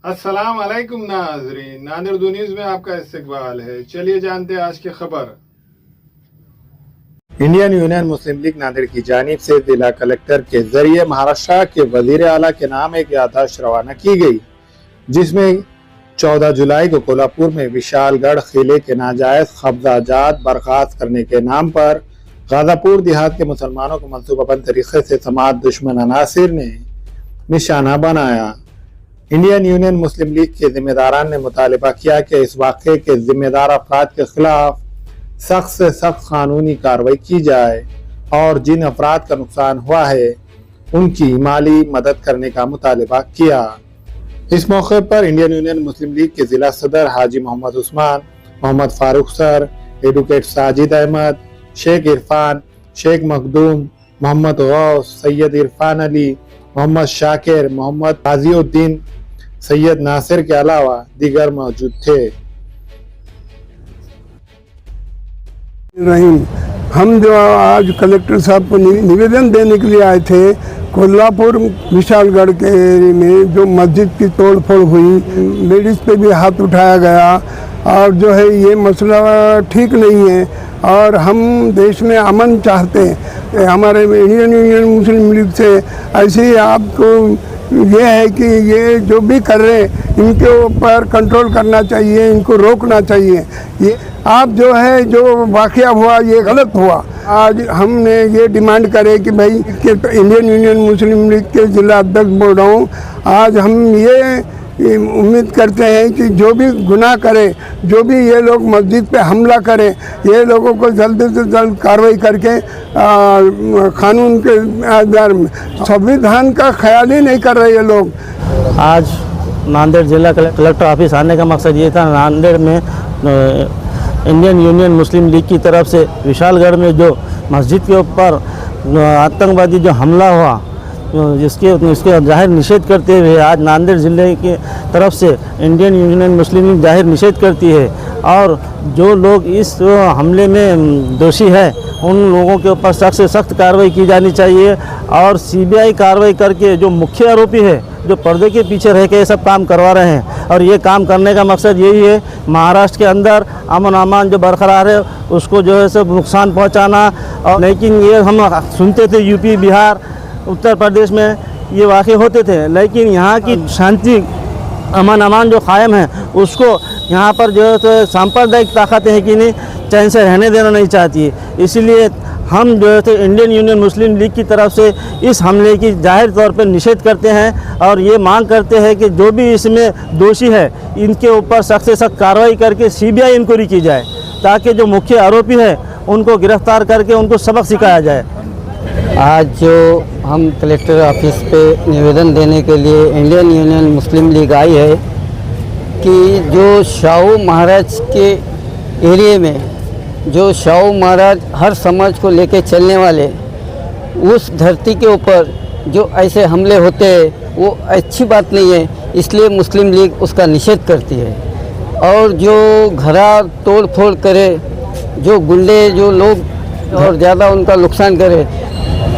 अस्सलाम वालेकुम नाज़रीन, नादिर उर्दू न्यूज़ में आपका इस्तकबाल है। चलिए जानते हैं आज की खबर। इंडियन यूनियन मुस्लिम लीग नादिर की जानिब से जिला कलेक्टर के जरिए महाराष्ट्र के वजीर आला के नाम एक याददाश्त रवाना की गई, जिसमें 14 जुलाई को कोल्हापुर में विशालगढ़ किले के नाजायज कब्जाजात बर्खास्त करने के नाम पर गाजापुर देहात के मुसलमानों को मनसूबाबंद तरीके से समाज दुश्मन अनासिर ने निशाना बनाया। इंडियन यूनियन मुस्लिम लीग के जिम्मेदारान ने मुतालबा किया कि इस वाक़े के जिम्मेदार अफराद के खिलाफ सख्त से सख्त कानूनी कार्रवाई की जाए और जिन अफराद का नुकसान हुआ है उनकी माली मदद करने का मुतालबा किया। इस मौके पर इंडियन यूनियन मुस्लिम लीग के जिला सदर हाजी मोहम्मद उस्मान, मोहम्मद फारूक सर, एडवोकेट साजिद अहमद, शेख इरफान, शेख मखदूम, मोहम्मद गौस, सैयद इरफान अली, मोहम्मद शाकिर, मोहम्मद गाजिउद्दीन, सैयद नासिर के अलावा दीगर मौजूद थे। हम जो आज कलेक्टर साहब को निवेदन देने के लिए आए थे, कोल्हापुर विशालगढ़ के एरिया में जो मस्जिद की तोड़फोड़ हुई, लेडीज़ पे भी हाथ उठाया गया और जो है ये मसला ठीक नहीं है और हम देश में अमन चाहते हैं। हमारे इंडियन यूनियन मुस्लिम लीग से ऐसे ही आपको ये है कि ये जो भी कर रहे हैं इनके ऊपर कंट्रोल करना चाहिए, इनको रोकना चाहिए। ये आप जो है जो वाक़या हुआ ये गलत हुआ। आज हमने ये डिमांड करे कि भाई कि इंडियन यूनियन मुस्लिम लीग के जिला अध्यक्ष बोल रहा हूँ, आज हम ये उम्मीद करते हैं कि जो भी गुनाह करे, जो भी ये लोग मस्जिद पे हमला करें, ये लोगों को जल्द से जल्द कार्रवाई करके कानून के आधार में, संविधान का ख्याल ही नहीं कर रहे ये लोग। आज नांदेड़ जिला कलेक्टर ऑफिस आने का मकसद ये था, नांदेड़ में इंडियन यूनियन मुस्लिम लीग की तरफ से विशालगढ़ में जो मस्जिद के ऊपर आतंकवादी जो हमला हुआ, इसके जाहिर निषेध करते हुए आज नांदेड़ ज़िले के तरफ से इंडियन यूनियन मुस्लिम लीग जाहिर निषेध करती है और जो लोग इस हमले में दोषी है उन लोगों के ऊपर सख्त से सख्त कार्रवाई की जानी चाहिए और सीबीआई कार्रवाई करके जो मुख्य आरोपी है, जो पर्दे के पीछे रह के ये सब काम करवा रहे हैं और ये काम करने का मकसद यही है महाराष्ट्र के अंदर अमन अमान जो बरकरार है उसको जो है सब नुकसान पहुँचाना। और लेकिन ये हम सुनते थे यूपी, बिहार, उत्तर प्रदेश में ये वाक़े होते थे, लेकिन यहाँ की शांति अमन अमान जो कायम है उसको यहाँ पर जो है तो सांप्रदायिक ताकतें हैं कि नहीं चैन से रहने देना नहीं चाहती है। इसीलिए हम जो है तो इंडियन यूनियन मुस्लिम लीग की तरफ से इस हमले की जाहिर तौर पर निषेध करते हैं और ये मांग करते हैं कि जो भी इसमें दोषी है इनके ऊपर सख्त से सख्त कार्रवाई करके सीबीआई इंक्वायरी की जाए ताकि जो मुख्य आरोपी है उनको गिरफ्तार करके उनको सबक सिखाया जाए। आज जो हम कलेक्टर ऑफिस पे निवेदन देने के लिए इंडियन यूनियन मुस्लिम लीग आई है कि जो शाहू महाराज के एरिया में जो शाहू महाराज हर समाज को लेके चलने वाले उस धरती के ऊपर जो ऐसे हमले होते हैं वो अच्छी बात नहीं है, इसलिए मुस्लिम लीग उसका निषेध करती है। और जो घरा तोड़ फोड़ करे, जो गुंडे जो लोग और ज़्यादा उनका नुकसान करे,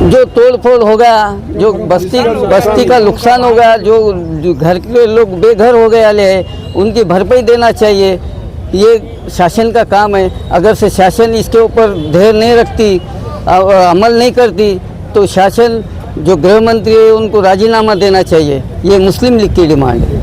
जो तोड़ फोड़ होगा, जो बस्ती का नुकसान होगा, जो घर के लोग बेघर हो गए वाले हैं उनकी भरपाई देना चाहिए। ये शासन का काम है। अगर से शासन इसके ऊपर धैर्य नहीं रखती, अमल नहीं करती तो शासन जो गृह मंत्री है उनको राजीनामा देना चाहिए। ये मुस्लिम लीग की डिमांड है।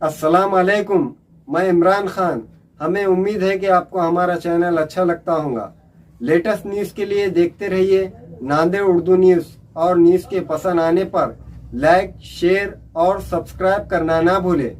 अस्सलाम वालेकुम, मैं इमरान खान। हमें उम्मीद है कि आपको हमारा चैनल अच्छा लगता होगा। लेटेस्ट न्यूज़ के लिए देखते रहिए नांदेड़ उर्दू न्यूज़ और न्यूज़ के पसंद आने पर लाइक, शेयर और सब्सक्राइब करना ना भूलें।